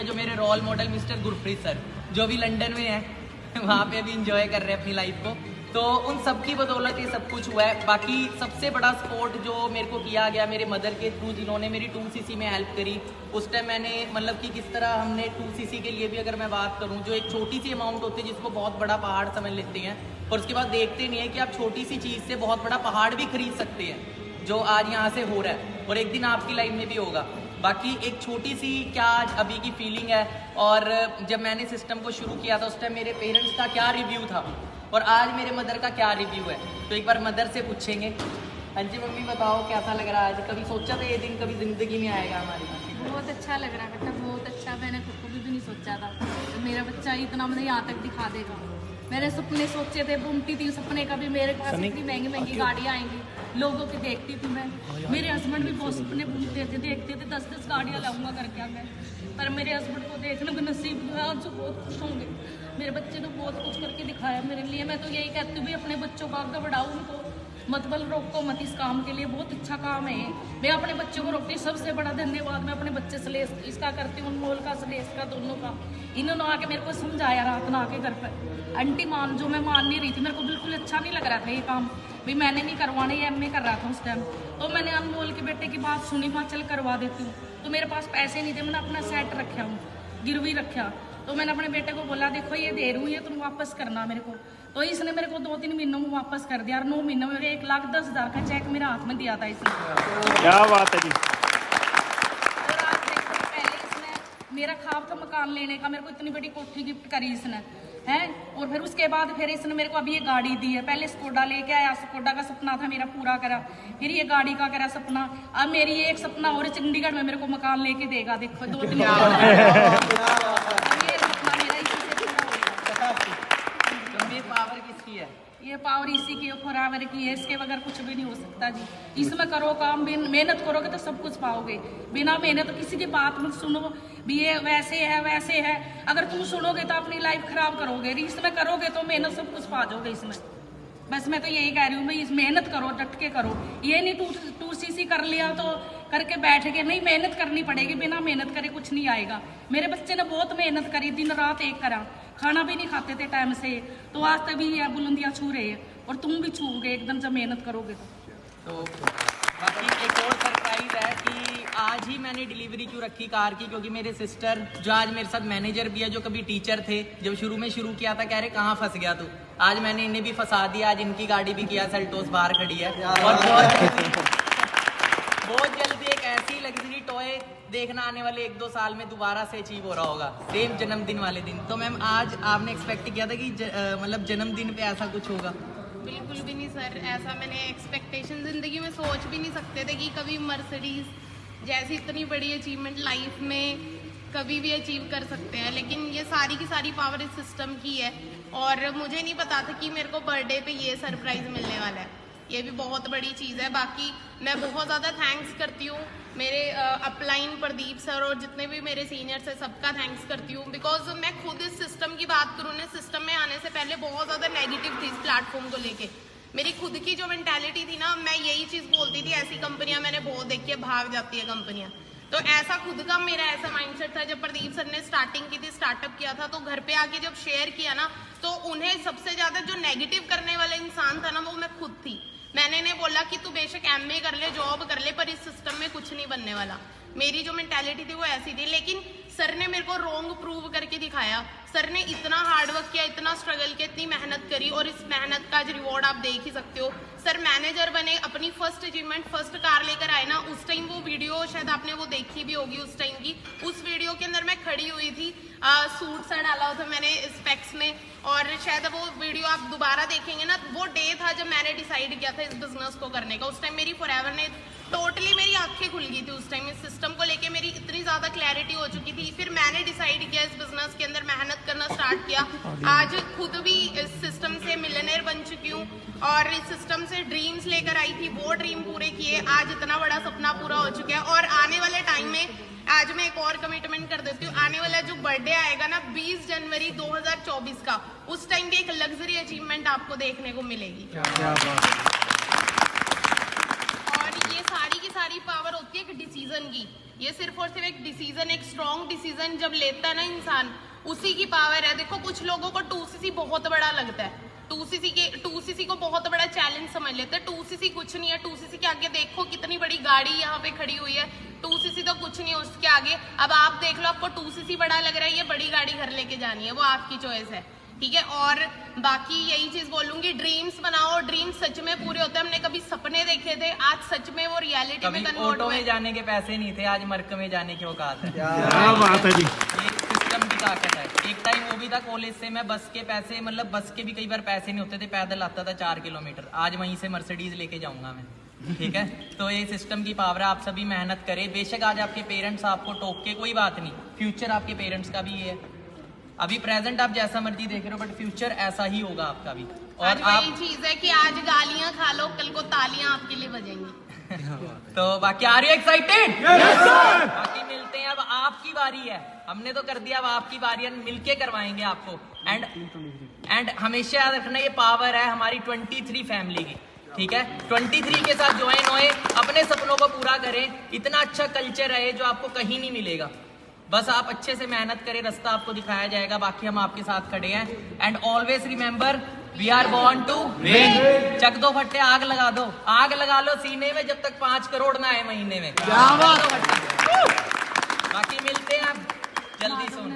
जो मेरे role model mister Gurpreet sir, जो भी लंदन में है, वहाँ पे भी इंजॉय कर रहे हैं अपनी लाइफ को। तो उन सब की बदौलत ये सब कुछ हुआ है। बाकी सबसे बड़ा सपोर्ट जो मेरे को किया गया मेरे मदर के थ्रू, जिन्होंने मेरी 2cc में हेल्प करी। उस टाइम मैंने मतलब कि किस तरह हमने 2cc के लिए भी अगर मैं बात करूं, जो एक छोटी सी अमाउंट होती है जिसको बहुत बड़ा पहाड़ समझ लेते हैं, और उसके बाद देखते नहीं है कि आप छोटी सी चीज़ से बहुत बड़ा पहाड़ भी खरीद सकते हैं, जो आज यहाँ से हो रहा है और एक दिन आपकी लाइफ में भी होगा। बाकी एक छोटी सी क्या आज अभी की फीलिंग है, और जब मैंने सिस्टम को शुरू किया था उस टाइम मेरे पेरेंट्स का क्या रिव्यू था और आज मेरे मदर का क्या रिव्यू है, तो एक बार मदर से पूछेंगे। हाँ जी मम्मी बताओ कैसा लग रहा है आज? कभी सोचा था ये दिन कभी ज़िंदगी में आएगा हमारी? बहुत अच्छा लग रहा है बेटा, बहुत अच्छा। मैंने खुद को भी नहीं सोचा था तो मेरा बच्चा इतना मुझे यहाँ तक दिखा देगा। मैंने सपने सोचे थे, बुनती थी सपने का भी, मेरे पास इतनी महंगी महंगी गाड़ियाँ आएंगी, लोगों की देखती थी मैं। मेरे हस्बैंड भी बहुत सपने बुनते थे, देखते थे 10-10 गाड़ियाँ लाऊंगा करके मैं, पर मेरे हस्बैंड को देखने को नसीब हुआ, आज जो बहुत खुश होंगे। मेरे बच्चे ने बहुत कुछ करके दिखाया मेरे लिए। मैं तो यही कहती हूँ भी अपने बच्चों को आगे बढ़ाओ, उनको मतलब रोको मत इस काम के लिए, बहुत अच्छा काम है। मैं अपने बच्चों को रोकती हूँ। सबसे बड़ा धन्यवाद मैं अपने बच्चे सलेस इसका करती हूँ, अनमोल का सलेस का, दोनों का। इन्होंने आके मेरे को समझाया रात में आके घर पर। आंटी मान जो मैं मान नहीं रही थी, मेरे को बिल्कुल अच्छा नहीं लग रहा था ये काम, भी मैंने नहीं करवाना, ये एमए कर रहा था उस टाइम। तो मैंने अनमोल के बेटे की बात सुनी, माँ चल करवा देती हूँ। तो मेरे पास पैसे नहीं थे, मैंने अपना सेट रखा हूँ, गिरवी रखा। तो मैंने अपने बेटे को बोला देखो ये दे रही हूँ, ये तुम वापस करना मेरे को। तो इसने मेरे को 2-3 महीनों में वापस कर दिया, और 9 महीनों में 1,10,000 का चेक मेरे हाथ में दिया था इसने। क्या बात है जी। और आज देखो, पहले इसने मेरा ख्वाब था मकान लेने का, मेरे को इतनी बड़ी कोठी गिफ्ट करी इसने है। और फिर उसके बाद फिर इसने मेरे को अभी ये गाड़ी दी है। पहले स्कोडा लेके आया, स्कोडा का सपना था मेरा पूरा करा, फिर ये गाड़ी का करा सपना। अब मेरी ये एक सपना और चंडीगढ़ में मेरे को मकान लेके देगा। देखो 2-3 पावर किसकी है? ये पावर इसी की फॉरएवर की है, इसके बगैर कुछ भी नहीं हो सकता जी। इसमें करो काम, मेहनत करोगे तो सब कुछ पाओगे। बिना मेहनत किसी की बात मत सुनो भी ये वैसे है वैसे है, अगर तुम सुनोगे तो अपनी लाइफ खराब करोगे। इसमें करोगे तो मेहनत सब कुछ पा जाओगे इसमें। बस मैं तो यही कह रही हूँ भाई, मेहनत करो, डट के करो। ये नहीं 2cc कर लिया तो करके बैठ गए, नहीं, मेहनत करनी पड़ेगी। बिना मेहनत करे कुछ नहीं आएगा। मेरे बच्चे ने बहुत मेहनत करी, दिन रात एक करा, खाना भी नहीं खाते थे टाइम से, तो आज तक भी ये बुलंदियाँ छू रहे हैं, और तुम भी छूओगे एकदम जब मेहनत करोगे तो। बाकी एक और सरप्राइज है कि आज ही मैंने डिलीवरी क्यों रखी कार की, क्योंकि मेरे सिस्टर जो आज मेरे साथ मैनेजर भी है, जो कभी टीचर थे, जब शुरू में शुरू किया था कह रहे कहाँ फंस गया तू, आज मैंने इन्हें भी फंसा दिया। आज इनकी गाड़ी भी किया सेल्टोस बाहर खड़ी है, और बहुत जल्दी एक ऐसी लग्जरी टॉय देखना आने वाले 1-2 साल में दोबारा से अचीव हो रहा होगा, सेम जन्मदिन वाले दिन। तो मैम आज आपने एक्सपेक्ट किया था कि मतलब जन्मदिन पे ऐसा कुछ होगा? बिल्कुल भी नहीं सर, ऐसा मैंने एक्सपेक्टेशन ज़िंदगी में सोच भी नहीं सकते थे कि कभी मर्सिडीज़ जैसी इतनी बड़ी अचीवमेंट लाइफ में कभी भी अचीव कर सकते हैं। लेकिन ये सारी की सारी पावर इस सिस्टम की है, और मुझे नहीं पता था कि मेरे को बर्थडे पे ये सरप्राइज़ मिलने वाला है। ये भी बहुत बड़ी चीज़ है। बाकी मैं बहुत ज़्यादा थैंक्स करती हूँ मेरे अपलाइन प्रदीप सर और जितने भी मेरे सीनियर्स हैं, सबका थैंक्स करती हूँ। बिकॉज मैं खुद इस सिस्टम की बात करूँ ना, सिस्टम में आने से पहले बहुत ज़्यादा नेगेटिव थी इस प्लेटफॉर्म को लेके। मेरी खुद की जो मेंटालिटी थी ना, मैं यही चीज़ बोलती थी, ऐसी कंपनियां मैंने बहुत देखी है, भाग जाती है कंपनियां। तो ऐसा खुद का मेरा ऐसा माइंडसेट था। जब प्रदीप सर ने स्टार्टिंग की थी, स्टार्टअप किया था, तो घर पे आके जब शेयर किया ना, तो उन्हें सबसे ज़्यादा जो नेगेटिव करने वाला इंसान था ना, वो मैं खुद थी। मैंने इन्हें बोला कि तू बेशक एमए कर ले, जॉब कर ले, पर इस सिस्टम में कुछ नहीं बनने वाला। मेरी जो मेंटालिटी थी वो ऐसी थी। लेकिन सर ने मेरे को रॉन्ग प्रूव करके दिखाया। सर ने इतना हार्डवर्क किया, इतना स्ट्रगल किया, इतनी मेहनत करी, और इस मेहनत का रिवॉर्ड आप देख ही सकते हो। सर मैनेजर बने, अपनी फर्स्ट अचीवमेंट, फर्स्ट कार लेकर आए ना, उस टाइम वो वीडियो शायद आपने वो देखी भी होगी उस टाइम की। उस वीडियो के अंदर मैं खड़ी हुई थी, सूट सा डाला हुआ था मैंने स्पेक्स में, और शायद वो वीडियो आप दोबारा देखेंगे ना, वो डे था जब मैंने डिसाइड किया था इस बिजनेस को करने का। उस टाइम मेरी फॉरएवर ने टोटली मेरी आंखें खुल गई थी। उस टाइम इस सिस्टम को लेके मेरी इतनी ज्यादा क्लैरिटी हो चुकी थी। फिर मैंने डिसाइड किया इस बिजनेस के अंदर मेहनत करना स्टार्ट किया। आज खुद भी इस सिस्टम से मिलियनेयर बन चुकी हूँ, और इस सिस्टम से ड्रीम्स लेकर आई थी, वो ड्रीम पूरे किए। आज इतना बड़ा सपना पूरा हो चुका है, और आने वाले टाइम में आज मैं एक और कमिटमेंट कर देती हूँ। आने वाला जो बर्थडे आएगा ना 20 जनवरी 2024 का, उस टाइम भी एक लग्जरी अचीवमेंट आपको देखने को मिलेगी। और ये सारी की सारी पावर होती है एक डिसीजन की। ये सिर्फ और सिर्फ एक डिसीजन, एक स्ट्रॉन्ग डिसीजन जब लेता है ना इंसान, उसी की पावर है। देखो कुछ लोगों को 2cc बहुत बड़ा लगता है, 2cc को बहुत बड़ा चैलेंज समझ लेते हैं। 2cc कुछ नहीं है, 2cc के आगे देखो कितनी बड़ी गाड़ी यहाँ पे खड़ी हुई है, 2cc तो कुछ नहीं है उसके आगे। अब आप देख लो, आपको 2cc बड़ा लग रहा है, ये बड़ी गाड़ी घर लेके जानी है, वो आपकी चॉइस है, ठीक है। और बाकी यही चीज बोलूंगी, ड्रीम्स बनाओ, ड्रीम्स सच में पूरे होते हैं। हमने कभी सपने देखे थे, आज सच में वो रियलिटी में कन्वर्ट ऑटो हुए। में जाने के पैसे नहीं थे, आज मर्क में जाने की औकात है। क्या बात है जी। एक सिस्टम की ताकत है। एक टाइम वो भी था कॉलेज से मैं बस के पैसे, मतलब बस के भी कई बार पैसे नहीं होते थे, पैदल आता था 4 किलोमीटर, आज वहीं से मर्सिडीज लेके जाऊंगा मैं, ठीक है। तो ये सिस्टम की पावर है। आप सभी मेहनत करें। बेशक आज आपके पेरेंट्स आपको टोक के, कोई बात नहीं, फ्यूचर आपके पेरेंट्स का भी ये है। अभी प्रेजेंट आप जैसा मर्जी देख रहे हो, बट फ्यूचर ऐसा ही होगा आपका भी। और आज वही चीज है कि आज गालियां खा लो, कल को तालियां आपके लिए बजेंगी। तो बाकी आर यू एक्साइटेड? बाकी मिलते हैं, अब आपकी बारी है। हमने तो कर दिया, अब आपकी बारी है, मिलके करवाएंगे आपको। एंड हमेशा याद रखना, ये पावर है हमारी 23 फैमिली की, ठीक है। 23 के साथ ज्वाइन होए, अपने सपनों को पूरा करें। इतना अच्छा कल्चर है जो आपको कहीं नहीं मिलेगा। बस आप अच्छे से मेहनत करें, रास्ता आपको दिखाया जाएगा। बाकी हम आपके साथ खड़े हैं। And always remember, we are born to win. चक दो फट्टे, आग लगा दो, आग लगा लो सीने में, जब तक 5 करोड़ ना आए महीने में। बाकी मिलते हैं आप जल्दी सुन।